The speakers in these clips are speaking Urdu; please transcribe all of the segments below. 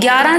11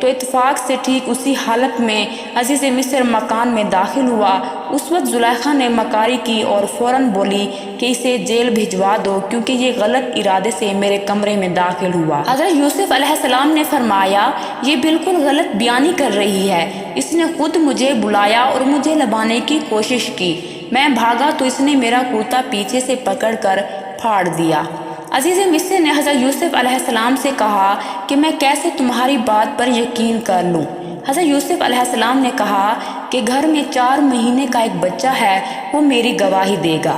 تو اتفاق سے ٹھیک اسی حالت میں عزیز مصر مکان میں داخل ہوا۔ اس وقت زلیخا نے مکاری کی اور فوراً بولی کہ اسے جیل بھجوا دو، کیونکہ یہ غلط ارادے سے میرے کمرے میں داخل ہوا۔ حضرت یوسف علیہ السلام نے فرمایا، یہ بالکل غلط بیانی کر رہی ہے، اس نے خود مجھے بلایا اور مجھے لبانے کی کوشش کی، میں بھاگا تو اس نے میرا کرتا پیچھے سے پکڑ کر پھاڑ دیا۔ عزیز مصر نے حضرت یوسف علیہ السلام سے کہا کہ میں کیسے تمہاری بات پر یقین کر لوں؟ حضرت یوسف علیہ السلام نے کہا کہ گھر میں 4 مہینے کا ایک بچہ ہے، وہ میری گواہی دے گا۔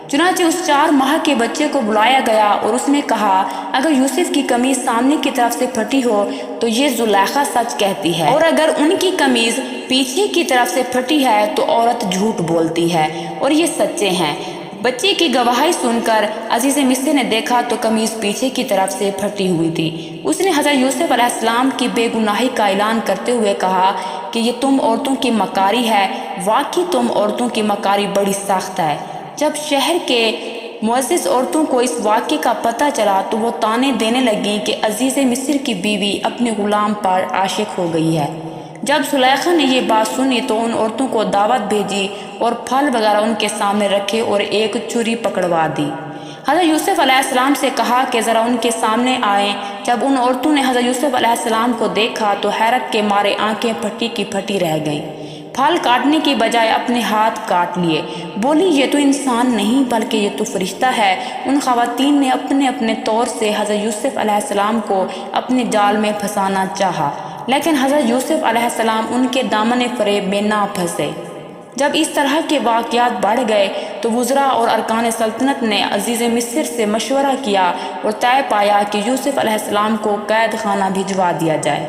چنانچہ اس 4 ماہ کے بچے کو بلایا گیا اور اس نے کہا، اگر یوسف کی قمیض سامنے کی طرف سے پھٹی ہو تو یہ زلیخا سچ کہتی ہے، اور اگر ان کی قمیض پیچھے کی طرف سے پھٹی ہے تو عورت جھوٹ بولتی ہے اور یہ سچے ہیں۔ بچے کی گواہی سن کر عزیز مصر نے دیکھا تو قمیض پیچھے کی طرف سے پھٹی ہوئی تھی۔ اس نے حضرت یوسف علیہ السلام کی بے گناہی کا اعلان کرتے ہوئے کہا کہ یہ تم عورتوں کی مکاری ہے، واقعی تم عورتوں کی مکاری بڑی سخت ہے۔ جب شہر کے معزز عورتوں کو اس واقعے کا پتہ چلا تو وہ طعنے دینے لگیں کہ عزیز مصر کی بیوی اپنے غلام پر عاشق ہو گئی ہے۔ جب زلیخا نے یہ بات سنی تو ان عورتوں کو دعوت بھیجی اور پھل وغیرہ ان کے سامنے رکھے اور ایک چھری پکڑوا دی۔ حضرت یوسف علیہ السلام سے کہا کہ ذرا ان کے سامنے آئیں۔ جب ان عورتوں نے حضرت یوسف علیہ السلام کو دیکھا تو حیرت کے مارے آنکھیں پھٹی کی پھٹی رہ گئیں۔ پھل کاٹنے کی بجائے اپنے ہاتھ کاٹ لیے، بولی یہ تو انسان نہیں بلکہ یہ تو فرشتہ ہے۔ ان خواتین نے اپنے اپنے طور سے حضرت یوسف علیہ السلام کو اپنے جال میں پھنسانا چاہا، لیکن حضرت یوسف علیہ السلام ان کے دامن فریب میں نہ پھنسے۔ جب اس طرح کے واقعات بڑھ گئے تو وزراء اور ارکان سلطنت نے عزیز مصر سے مشورہ کیا اور طے پایا کہ یوسف علیہ السلام کو قید خانہ بھجوا دیا جائے۔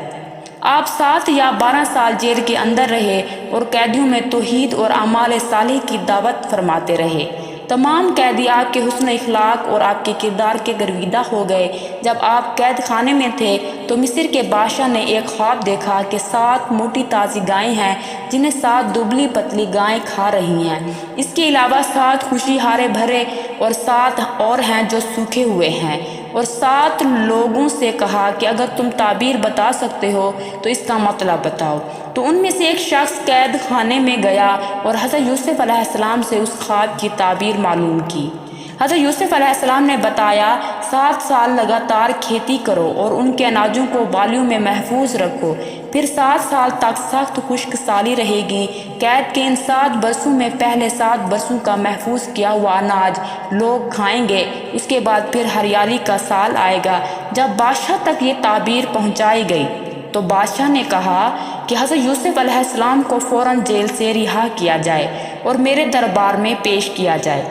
آپ 7 یا 12 سال جیل کے اندر رہے اور قیدیوں میں توحید اور اعمال صالح کی دعوت فرماتے رہے۔ تمام قیدی آپ کے حسن اخلاق اور آپ کے کردار کے گرویدہ ہو گئے۔ جب آپ قید خانے میں تھے تو مصر کے بادشاہ نے ایک خواب دیکھا کہ 7 موٹی تازی گائیں ہیں جنہیں 7 دبلی پتلی گائیں کھا رہی ہیں۔ اس کے علاوہ 7 خوشی ہارے بھرے اور 7 اور ہیں جو سوکھے ہوئے ہیں، اور 7 لوگوں سے کہا کہ اگر تم تعبیر بتا سکتے ہو تو اس کا مطلب بتاؤ۔ تو ان میں سے ایک شخص قید خانے میں گیا اور حضرت یوسف علیہ السلام سے اس خواب کی تعبیر معلوم کی۔ حضرت یوسف علیہ السلام نے بتایا، 7 سال لگاتار کھیتی کرو اور ان کے اناجوں کو بالیوں میں محفوظ رکھو، پھر 7 سال تک سخت خشک سالی رہے گی۔ قید کے ان 7 برسوں میں پہلے 7 برسوں کا محفوظ کیا ہوا اناج لوگ کھائیں گے، اس کے بعد پھر ہریالی کا سال آئے گا۔ جب بادشاہ تک یہ تعبیر پہنچائی گئی تو بادشاہ نے کہا کہ حضرت یوسف علیہ السلام کو فوراً جیل سے رہا کیا جائے اور میرے دربار میں پیش کیا جائے۔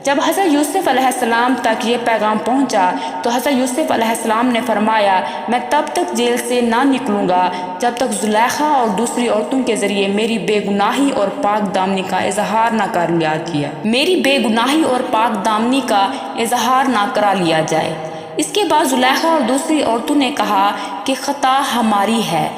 جب حضرت یوسف علیہ السلام تک یہ پیغام پہنچا تو حضرت یوسف علیہ السلام نے فرمایا، میں تب تک جیل سے نہ نکلوں گا جب تک زلیخا اور دوسری عورتوں کے ذریعے میری بے گناہی اور پاک دامنی کا اظہار نہ کر لیا جائے، میری بے گناہی اور پاک دامنی کا اظہار نہ کرا لیا جائے۔ اس کے بعد زلیخا اور دوسری عورتوں نے کہا کہ خطا ہماری ہے،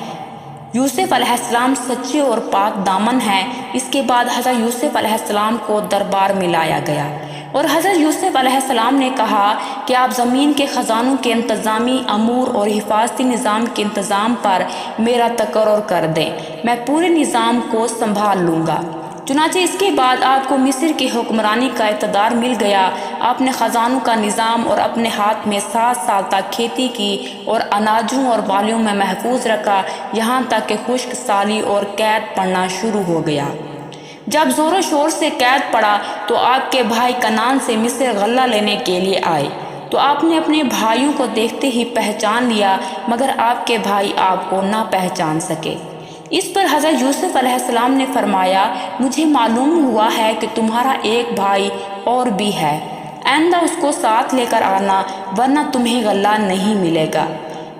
یوسف علیہ السلام سچے اور پاک دامن ہیں۔ اس کے بعد حضرت یوسف علیہ السلام کو دربار میں لایا گیا اور حضرت یوسف علیہ السلام نے کہا کہ آپ زمین کے خزانوں کے انتظامی امور اور حفاظتی نظام کے انتظام پر میرا تقرر کر دیں، میں پورے نظام کو سنبھال لوں گا۔ چنانچہ اس کے بعد آپ کو مصر کی حکمرانی کا اقتدار مل گیا۔ آپ نے خزانوں کا نظام اور اپنے ہاتھ میں 7 سال تک کھیتی کی اور اناجوں اور بالیوں میں محفوظ رکھا، یہاں تک کہ خشک سالی اور قید پڑنا شروع ہو گیا۔ جب زور و شور سے قید پڑا تو آپ کے بھائی کنعان سے مصر غلہ لینے کے لیے آئے، تو آپ نے اپنے بھائیوں کو دیکھتے ہی پہچان لیا، مگر آپ کے بھائی آپ کو نہ پہچان سکے۔ اس پر حضرت یوسف علیہ السلام نے فرمایا، مجھے معلوم ہوا ہے کہ تمہارا ایک بھائی اور بھی ہے، آئندہ اس کو ساتھ لے کر آنا ورنہ تمہیں غلہ نہیں ملے گا۔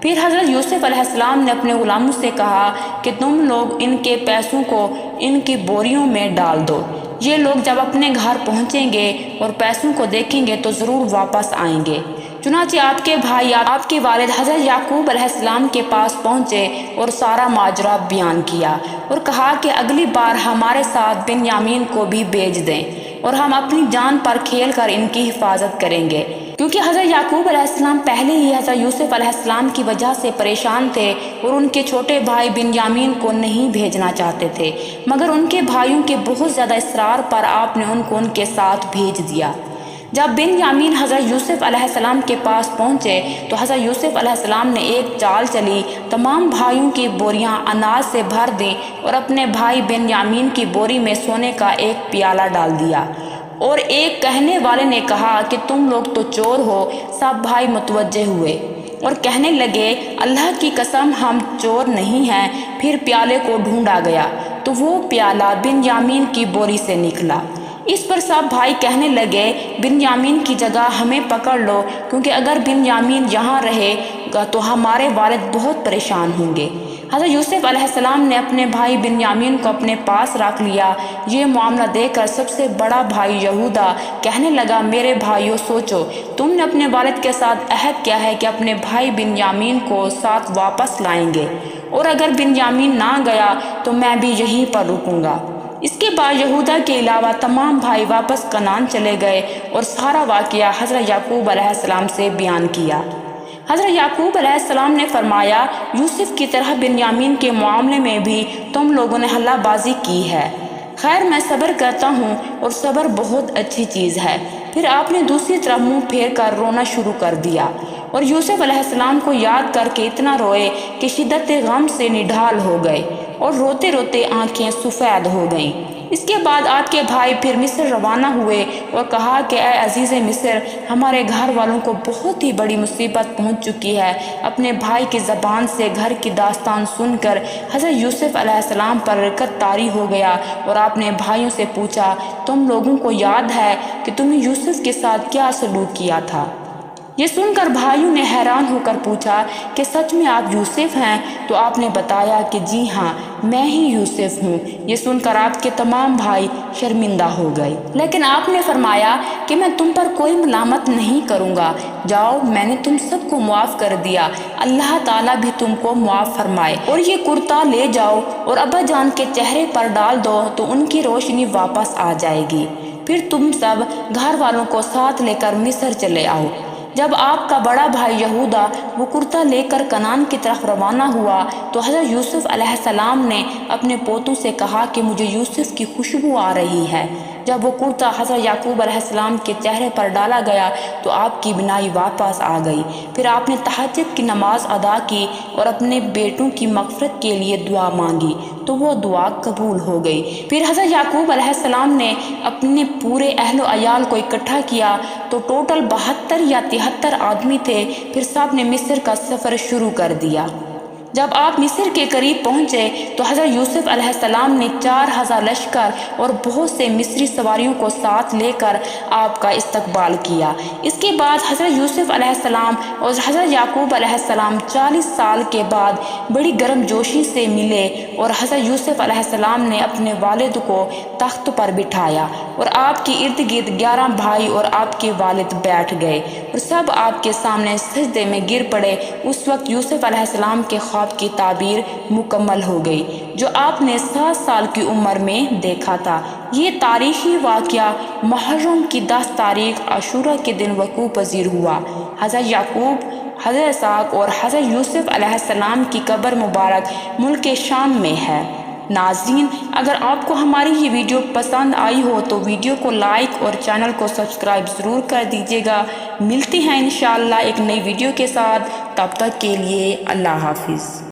پھر حضرت یوسف علیہ السلام نے اپنے غلاموں سے کہا کہ تم لوگ ان کے پیسوں کو ان کی بوریوں میں ڈال دو، یہ لوگ جب اپنے گھر پہنچیں گے اور پیسوں کو دیکھیں گے تو ضرور واپس آئیں گے۔ چنانچہ آپ کے بھائی آپ کے والد حضرت یعقوب علیہ السلام کے پاس پہنچے اور سارا ماجرا بیان کیا اور کہا کہ اگلی بار ہمارے ساتھ بنیامین کو بھی بھیج دیں اور ہم اپنی جان پر کھیل کر ان کی حفاظت کریں گے، کیونکہ حضرت یعقوب علیہ السلام پہلے ہی حضرت یوسف علیہ السلام کی وجہ سے پریشان تھے اور ان کے چھوٹے بھائی بنیامین کو نہیں بھیجنا چاہتے تھے، مگر ان کے بھائیوں کے بہت زیادہ اصرار پر آپ نے ان کو ان کے ساتھ بھیج دیا۔ جب بنیامین حضرت یوسف علیہ السلام کے پاس پہنچے تو حضرت یوسف علیہ السلام نے ایک چال چلی، تمام بھائیوں کی بوریاں اناج سے بھر دیں اور اپنے بھائی بنیامین کی بوری میں سونے کا ایک پیالہ ڈال دیا، اور ایک کہنے والے نے کہا کہ تم لوگ تو چور ہو۔ سب بھائی متوجہ ہوئے اور کہنے لگے اللہ کی قسم ہم چور نہیں ہیں۔ پھر پیالے کو ڈھونڈا گیا تو وہ پیالہ بنیامین کی بوری سے نکلا۔ اس پر سب بھائی کہنے لگے بنیامین کی جگہ ہمیں پکڑ لو، کیونکہ اگر بنیامین یہاں رہے گا تو ہمارے والد بہت پریشان ہوں گے۔ حضرت یوسف علیہ السلام نے اپنے بھائی بنیامین کو اپنے پاس رکھ لیا۔ یہ معاملہ دیکھ کر سب سے بڑا بھائی یہودا کہنے لگا میرے بھائیوں سوچو، تم نے اپنے والد کے ساتھ عہد کیا ہے کہ اپنے بھائی بنیامین کو ساتھ واپس لائیں گے، اور اگر بنیامین نہ گیا تو میں بھی یہیں پر رکوں گا۔ اس کے بعد یہودا کے علاوہ تمام بھائی واپس کنعان چلے گئے اور سارا واقعہ حضرت یعقوب علیہ السلام سے بیان کیا۔ حضرت یعقوب علیہ السلام نے فرمایا یوسف کی طرح بنیامین کے معاملے میں بھی تم لوگوں نے ہلہ بازی کی ہے۔ خیر میں صبر کرتا ہوں اور صبر بہت اچھی چیز ہے۔ پھر آپ نے دوسری طرف منہ پھیر کر رونا شروع کر دیا اور یوسف علیہ السلام کو یاد کر کے اتنا روئے کہ شدت غم سے نڈھال ہو گئے اور روتے روتے آنکھیں سفید ہو گئیں۔ اس کے بعد آپ کے بھائی پھر مصر روانہ ہوئے اور کہا کہ اے عزیز مصر، ہمارے گھر والوں کو بہت ہی بڑی مصیبت پہنچ چکی ہے۔ اپنے بھائی کی زبان سے گھر کی داستان سن کر حضرت یوسف علیہ السلام پر رکت طاری ہو گیا اور آپ نے بھائیوں سے پوچھا تم لوگوں کو یاد ہے کہ تم نے یوسف کے ساتھ کیا سلوک کیا تھا؟ یہ سن کر بھائیوں نے حیران ہو کر پوچھا کہ سچ میں آپ یوسف ہیں؟ تو آپ نے بتایا کہ جی ہاں میں ہی یوسف ہوں۔ یہ سن کر آپ کے تمام بھائی شرمندہ ہو گئے، لیکن آپ نے فرمایا کہ میں تم پر کوئی ملامت نہیں کروں گا، جاؤ میں نے تم سب کو معاف کر دیا، اللہ تعالیٰ بھی تم کو معاف فرمائے، اور یہ کرتا لے جاؤ اور ابا جان کے چہرے پر ڈال دو تو ان کی روشنی واپس آ جائے گی، پھر تم سب گھر والوں کو ساتھ لے کر مصر چلے آؤ۔ جب آپ کا بڑا بھائی یہودا وہ کرتا لے کر کنعان کی طرف روانہ ہوا تو حضرت یوسف علیہ السلام نے اپنے پوتوں سے کہا کہ مجھے یوسف کی خوشبو آ رہی ہے۔ جب وہ کرتا حضرت یعقوب علیہ السلام کے چہرے پر ڈالا گیا تو آپ کی بینائی واپس آ گئی۔ پھر آپ نے تہجد کی نماز ادا کی اور اپنے بیٹوں کی مغفرت کے لیے دعا مانگی تو وہ دعا قبول ہو گئی۔ پھر حضرت یعقوب علیہ السلام نے اپنے پورے اہل و عیال کو اکٹھا کیا تو ٹوٹل 72 یا 73 آدمی تھے۔ پھر سب نے مصر کا سفر شروع کر دیا۔ جب آپ مصر کے قریب پہنچے تو حضرت یوسف علیہ السلام نے 4000 لشکر اور بہت سے مصری سواریوں کو ساتھ لے کر آپ کا استقبال کیا۔ اس کے بعد حضرت یوسف علیہ السلام اور حضرت یعقوب علیہ السلام 40 سال کے بعد بڑی گرم جوشی سے ملے اور حضرت یوسف علیہ السلام نے اپنے والد کو تخت پر بٹھایا اور آپ کے ارد گرد 11 بھائی اور آپ کے والد بیٹھ گئے اور سب آپ کے سامنے سجدے میں گر پڑے۔ اس وقت یوسف علیہ السلام کے خواب کی تعبیر مکمل ہو گئی جو آپ نے 7 سال کی عمر میں دیکھا تھا۔ یہ تاریخی واقعہ محرم کی 10 تاریخ عاشورہ کے دن وقوع پذیر ہوا۔ حضرت یعقوب، حضرت اسحاق اور حضرت یوسف علیہ السلام کی قبر مبارک ملک شام میں ہے۔ ناظرین، اگر آپ کو ہماری یہ ویڈیو پسند آئی ہو تو ویڈیو کو لائک اور چینل کو سبسکرائب ضرور کر دیجیے گا۔ ملتے ہیں انشاءاللہ ایک نئی ویڈیو کے ساتھ، تب تک کے لیے اللہ حافظ۔